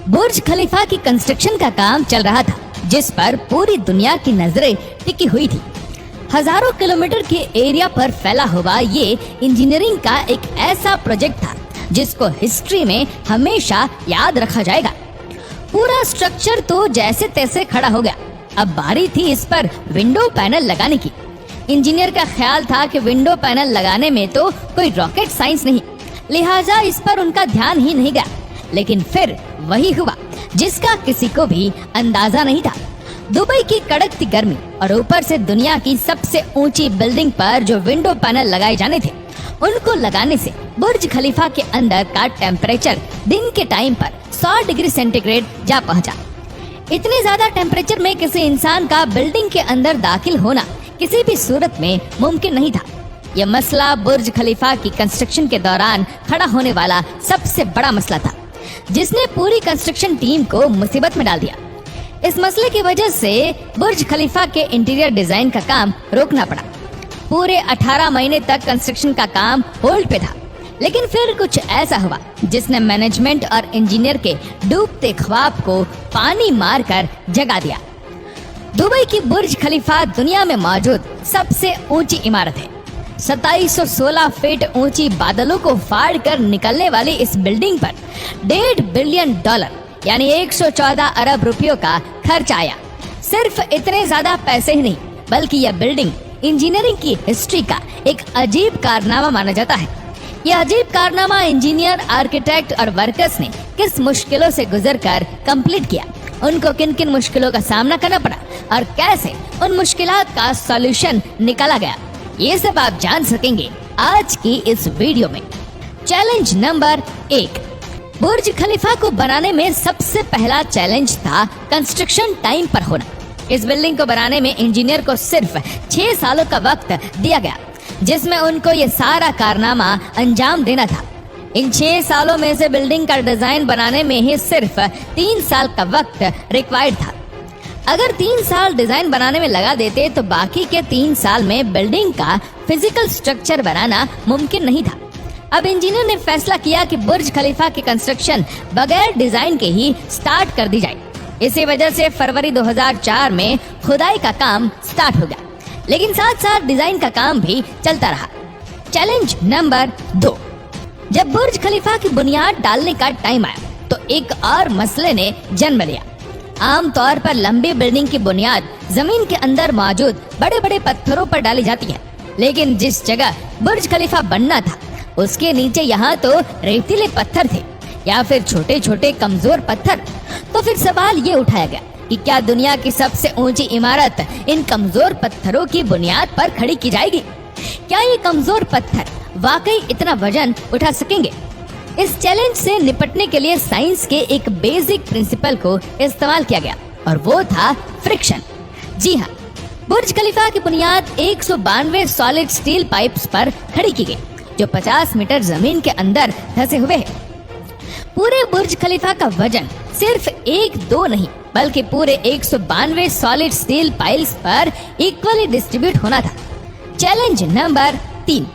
बुर्ज खलीफा की कंस्ट्रक्शन का काम चल रहा था, जिस पर पूरी दुनिया की नजरें टिकी हुई थी। हजारों किलोमीटर के एरिया पर फैला हुआ ये इंजीनियरिंग का एक ऐसा प्रोजेक्ट था जिसको हिस्ट्री में हमेशा याद रखा जाएगा। पूरा स्ट्रक्चर तो जैसे तैसे खड़ा हो गया। अब बारी थी इस पर विंडो पैनल लगाने की। इंजीनियर का ख्याल था कि विंडो पैनल लगाने में तो कोई रॉकेट साइंस नहीं, लिहाजा इस पर उनका ध्यान ही नहीं गया। लेकिन फिर वही हुआ जिसका किसी को भी अंदाजा नहीं था। दुबई की कड़कती गर्मी और ऊपर से दुनिया की सबसे ऊंची बिल्डिंग पर जो विंडो पैनल लगाए जाने थे, उनको लगाने से बुर्ज खलीफा के अंदर का टेम्परेचर दिन के टाइम पर 100 डिग्री सेंटीग्रेड जा पहुंचा। इतने ज्यादा टेम्परेचर में किसी इंसान का बिल्डिंग के अंदर दाखिल होना किसी भी सूरत में मुमकिन नहीं था। यह मसला बुर्ज खलीफा की कंस्ट्रक्शन के दौरान खड़ा होने वाला सबसे बड़ा मसला था, जिसने पूरी कंस्ट्रक्शन टीम को मुसीबत में डाल दिया। इस मसले की वजह से बुर्ज खलीफा के इंटीरियर डिजाइन का काम रोकना पड़ा। पूरे 18 महीने तक कंस्ट्रक्शन का काम होल्ड पे था। लेकिन फिर कुछ ऐसा हुआ जिसने मैनेजमेंट और इंजीनियर के डूबते ख्वाब को पानी मारकर जगा दिया। दुबई की बुर्ज खलीफा दुनिया में मौजूद सबसे ऊंची इमारत है। 2716 फीट ऊंची बादलों को फाड़ कर निकलने वाली इस बिल्डिंग पर $1.5 बिलियन यानी 114 अरब रुपयों का खर्च आया। सिर्फ इतने ज्यादा पैसे ही नहीं, बल्कि यह बिल्डिंग इंजीनियरिंग की हिस्ट्री का एक अजीब कारनामा माना जाता है। यह अजीब कारनामा इंजीनियर, आर्किटेक्ट और वर्कर्स ने किस मुश्किलों से गुजरकर कंप्लीट किया, उनको किन किन मुश्किलों का सामना करना पड़ा और कैसे उन मुश्किलात का सॉल्यूशन निकाला गया, ये सब आप जान सकेंगे आज की इस वीडियो में। Challenge number 1। बुर्ज खलीफा को बनाने में सबसे पहला चैलेंज था कंस्ट्रक्शन टाइम पर होना। इस बिल्डिंग को बनाने में इंजीनियर को सिर्फ 6 सालों का वक्त दिया गया, जिसमें उनको ये सारा कारनामा अंजाम देना था। इन 6 सालों में से बिल्डिंग का डिजाइन बनाने में ही सिर्फ 3 साल का वक्त रिक्वायर्ड था। अगर 3 साल डिजाइन बनाने में लगा देते तो बाकी के 3 साल में बिल्डिंग का फिजिकल स्ट्रक्चर बनाना मुमकिन नहीं था। अब इंजीनियर ने फैसला किया कि बुर्ज खलीफा की कंस्ट्रक्शन बगैर डिजाइन के ही स्टार्ट कर दी जाए। इसी वजह से फरवरी 2004 में खुदाई का काम स्टार्ट हो गया, लेकिन साथ साथ डिजाइन का काम भी चलता रहा। Challenge number 2। जब बुर्ज खलीफा की बुनियाद डालने का टाइम आया तो एक और मसले ने जन्म लिया। आमतौर पर लंबी बिल्डिंग की बुनियाद जमीन के अंदर मौजूद बड़े बड़े पत्थरों पर डाली जाती है, लेकिन जिस जगह बुर्ज खलीफा बनना था उसके नीचे यहाँ तो रेतीले पत्थर थे या फिर छोटे छोटे कमजोर पत्थर। तो फिर सवाल ये उठाया गया कि क्या दुनिया की सबसे ऊंची इमारत इन कमजोर पत्थरों की बुनियाद पर खड़ी की जाएगी? क्या ये कमजोर पत्थर वाकई इतना वजन उठा सकेंगे? इस चैलेंज से निपटने के लिए साइंस के एक बेसिक प्रिंसिपल को इस्तेमाल किया गया और वो था फ्रिक्शन। जी हाँ, बुर्ज खलीफा की बुनियाद 192 सॉलिड स्टील पाइप्स पर खड़ी की गई, जो 50 मीटर जमीन के अंदर धंसे हुए हैं। पूरे बुर्ज खलीफा का वजन सिर्फ 1-2 नहीं, बल्कि पूरे 192 सॉलिड स्टील पाइल्स पर इक्वली डिस्ट्रीब्यूट होना था। Challenge number 3।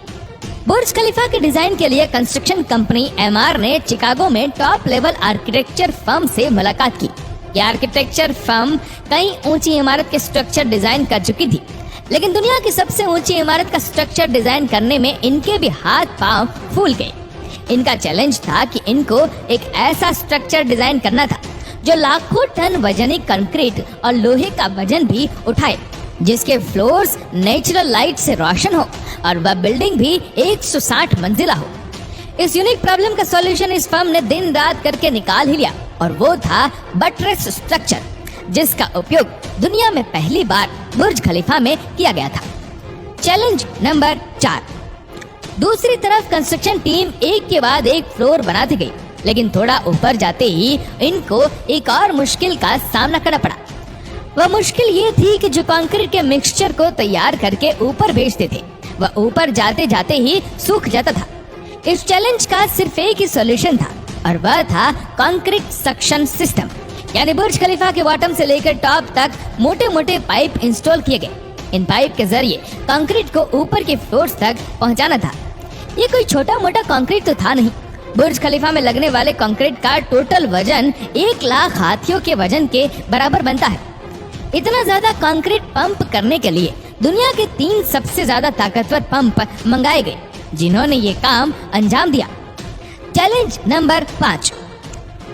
बुर्ज खलीफा के डिजाइन के लिए कंस्ट्रक्शन कंपनी एमआर ने चिकागो में टॉप लेवल आर्किटेक्चर फर्म से मुलाकात की। यह आर्किटेक्चर फर्म कई ऊंची इमारत के स्ट्रक्चर डिजाइन कर चुकी थी, लेकिन दुनिया की सबसे ऊंची इमारत का स्ट्रक्चर डिजाइन करने में इनके भी हाथ पांव फूल गए। इनका चैलेंज था कि इनको एक ऐसा स्ट्रक्चर डिजाइन करना था जो लाखों टन वजनी कंक्रीट और लोहे का वजन भी उठाए, जिसके फ्लोर्स नेचुरल लाइट से रोशन हो और वह बिल्डिंग भी 160 मंजिला हो। इस यूनिक प्रॉब्लम का सॉल्यूशन इस फर्म ने दिन रात करके निकाल ही लिया और वो था बटरेस स्ट्रक्चर, जिसका उपयोग दुनिया में पहली बार बुर्ज खलीफा में किया गया था। Challenge number 4। दूसरी तरफ कंस्ट्रक्शन टीम एक के बाद एक फ्लोर बनाती गई, लेकिन थोड़ा ऊपर जाते ही इनको एक और मुश्किल का सामना करना पड़ा। वह मुश्किल ये थी कि जो कंक्रीट के मिक्सचर को तैयार करके ऊपर भेजते थे, वह ऊपर जाते जाते ही सूख जाता था। इस चैलेंज का सिर्फ एक ही सॉल्यूशन था और वह था कंक्रीट सक्शन सिस्टम, यानी बुर्ज खलीफा के बॉटम से लेकर टॉप तक मोटे मोटे पाइप इंस्टॉल किए गए। इन पाइप के जरिए कंक्रीट को ऊपर के फ्लोर्स तक पहुंचाना था। ये कोई छोटा मोटा कंक्रीट तो था नहीं, बुर्ज खलीफा में लगने वाले कंक्रीट का टोटल वजन 1,00,000 हाथियों के वजन के बराबर बनता है। इतना ज्यादा कंक्रीट पंप करने के लिए दुनिया के 3 सबसे ज्यादा ताकतवर पंप मंगाए गए, जिन्होंने ये काम अंजाम दिया। Challenge number 5।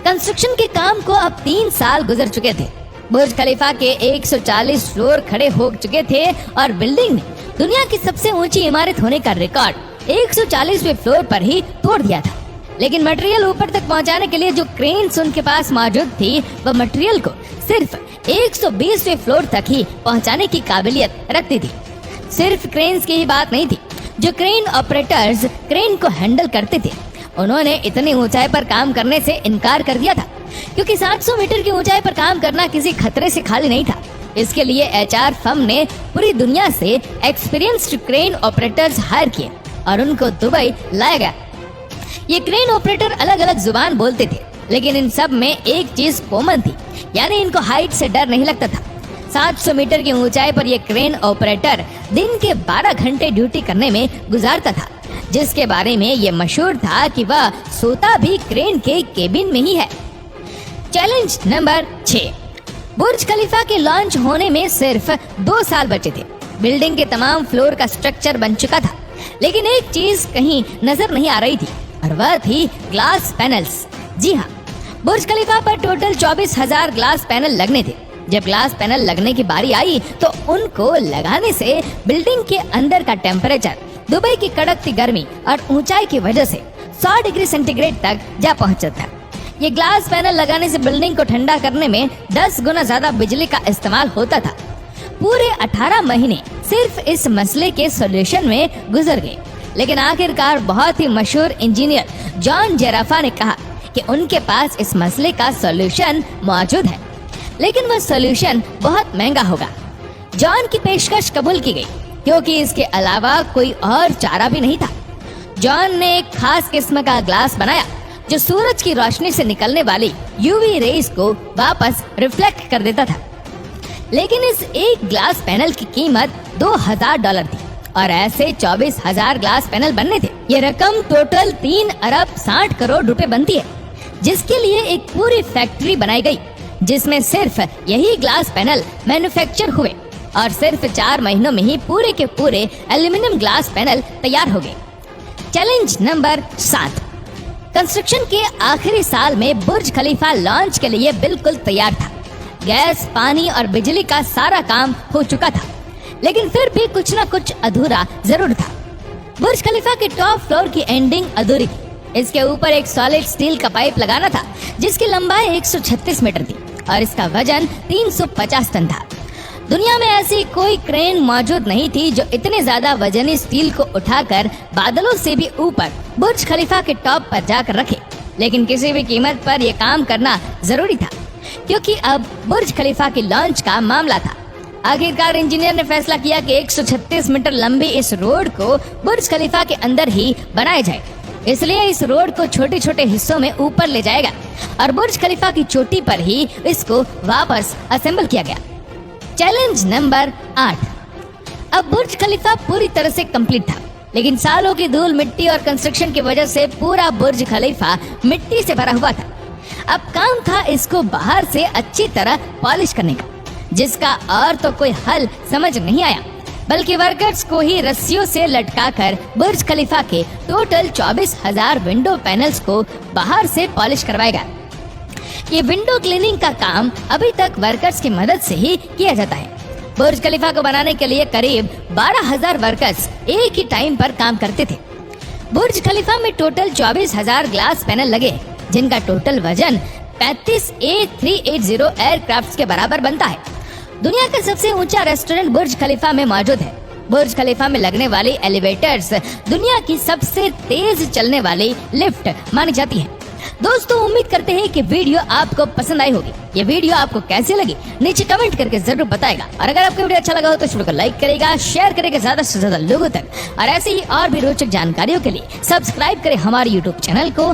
कंस्ट्रक्शन के काम को अब 3 साल गुजर चुके थे। बुर्ज खलीफा के 140 फ्लोर खड़े हो चुके थे और बिल्डिंग ने दुनिया की सबसे ऊंची इमारत होने का रिकॉर्ड 140वें फ्लोर पर ही तोड़ दिया था। लेकिन मटेरियल ऊपर तक पहुंचाने के लिए जो क्रेन्स उनके पास मौजूद थी, वह मटेरियल को सिर्फ 120वें फ्लोर तक ही पहुंचाने की काबिलियत रखती थी। सिर्फ क्रेन्स की ही बात नहीं थी, जो क्रेन ऑपरेटर्स क्रेन को हैंडल करते थे, उन्होंने इतनी ऊंचाई पर काम करने से इनकार कर दिया था, क्योंकि 700 मीटर की ऊंचाई पर काम करना किसी खतरे से खाली नहीं था। इसके लिए HR फर्म ने पूरी दुनिया से एक्सपीरियंस्ड क्रेन ऑपरेटर्स हायर किए और उनको दुबई लाया गया। ये क्रेन ऑपरेटर अलग अलग जुबान बोलते थे, लेकिन इन सब में एक चीज कॉमन थी, यानी इनको हाइट से डर नहीं लगता था। 700 मीटर की ऊंचाई पर ये क्रेन ऑपरेटर दिन के 12 घंटे ड्यूटी करने में गुजारता था, जिसके बारे में ये मशहूर था कि वह सोता भी क्रेन के केबिन में ही है। Challenge number 6। बुर्ज खलीफा के लॉन्च होने में सिर्फ 2 साल बचे थे। बिल्डिंग के तमाम फ्लोर का स्ट्रक्चर बन चुका था, लेकिन एक चीज कहीं नजर नहीं आ रही थी, और वह थी ग्लास पैनल्स। जी हाँ, बुर्ज खलीफा पर टोटल 24,000 ग्लास पैनल लगने थे। जब ग्लास पैनल लगने की बारी आई तो उनको लगाने से बिल्डिंग के अंदर का टेम्परेचर दुबई की कड़कती गर्मी और ऊंचाई की वजह से 100 डिग्री सेंटीग्रेड तक जा पहुंचा था। ये ग्लास पैनल लगाने से बिल्डिंग को ठंडा करने में 10 गुना ज्यादा बिजली का इस्तेमाल होता था। पूरे 18 महीने सिर्फ इस मसले के सॉल्यूशन में गुजर गए, लेकिन आखिरकार बहुत ही मशहूर इंजीनियर जॉन जेराफा ने कहा कि उनके पास इस मसले का सॉल्यूशन मौजूद है, लेकिन वह सॉल्यूशन बहुत महंगा होगा। जॉन की पेशकश कबूल की गई, क्योंकि इसके अलावा कोई और चारा भी नहीं था। जॉन ने एक खास किस्म का ग्लास बनाया जो सूरज की रोशनी से निकलने वाली यूवी रेज को वापस रिफ्लेक्ट कर देता था। लेकिन इस एक ग्लास पैनल की कीमत $2,000 थी और ऐसे 24,000 ग्लास पैनल बनने थे। ये रकम टोटल 3 अरब 60 करोड़ रुपए बनती है, जिसके लिए एक पूरी फैक्ट्री बनाई गई, जिसमें सिर्फ यही ग्लास पैनल मैन्युफैक्चर हुए और सिर्फ 4 महीनों में ही पूरे के पूरे एल्यूमिनियम ग्लास पैनल तैयार हो गए। Challenge number 7। कंस्ट्रक्शन के आखिरी साल में बुर्ज खलीफा लॉन्च के लिए बिल्कुल तैयार था। गैस, पानी और बिजली का सारा काम हो चुका था, लेकिन फिर भी कुछ न कुछ अधूरा जरूर था। बुर्ज खलीफा के टॉप फ्लोर की एंडिंग अधूरी थी। इसके ऊपर एक सॉलिड स्टील का पाइप लगाना था, जिसकी लंबाई 136 मीटर थी और इसका वजन 350 टन था। दुनिया में ऐसी कोई क्रेन मौजूद नहीं थी जो इतने ज्यादा वजनी स्टील को उठाकर बादलों से भी ऊपर बुर्ज खलीफा के टॉप पर जाकर रखे, लेकिन किसी भी कीमत पर यह काम करना जरूरी था, क्योंकि अब बुर्ज खलीफा की लॉन्च का मामला था। आखिरकार इंजीनियर ने फैसला किया कि 136 मीटर लंबी इस रोड को बुर्ज खलीफा के अंदर ही बनाया जाए। इसलिए इस रोड को छोटे छोटे हिस्सों में ऊपर ले जाएगा और बुर्ज खलीफा की चोटी पर ही इसको वापस असेंबल किया गया। Challenge number 8। अब बुर्ज खलीफा पूरी तरह से कंप्लीट था, लेकिन सालों की धूल, मिट्टी और कंस्ट्रक्शन की वजह से पूरा बुर्ज खलीफा मिट्टी से भरा हुआ था। अब काम था इसको बाहर से अच्छी तरह पॉलिश करने का, जिसका और तो कोई हल समझ नहीं आया, बल्कि वर्कर्स को ही रस्सियों से लटकाकर बुर्ज खलीफा के टोटल 24,000 विंडो पैनल्स को बाहर से पॉलिश करवाएगा। ये विंडो क्लीनिंग का काम अभी तक वर्कर्स की मदद से ही किया जाता है। बुर्ज खलीफा को बनाने के लिए करीब 12,000 वर्कर्स एक ही टाइम पर काम करते थे। बुर्ज खलीफा में टोटल 24,000 ग्लास पैनल लगे, जिनका टोटल वजन 35 A380 एयरक्राफ्ट के बराबर बनता है। दुनिया का सबसे ऊंचा रेस्टोरेंट बुर्ज खलीफा में मौजूद है। बुर्ज खलीफा में लगने वाली एलिवेटर्स दुनिया की सबसे तेज चलने वाली लिफ्ट मानी जाती है। दोस्तों, उम्मीद करते हैं कि वीडियो आपको पसंद आई होगी। ये वीडियो आपको कैसी लगी नीचे कमेंट करके जरूर बताएगा, और अगर आपको वीडियो अच्छा लगा हो तो इस वीडियो को लाइक करेगा, शेयर करेगा ज्यादा से ज्यादा लोगों तक, और ऐसे ही और भी रोचक जानकारियों के लिए सब्सक्राइब करें हमारे YouTube चैनल को।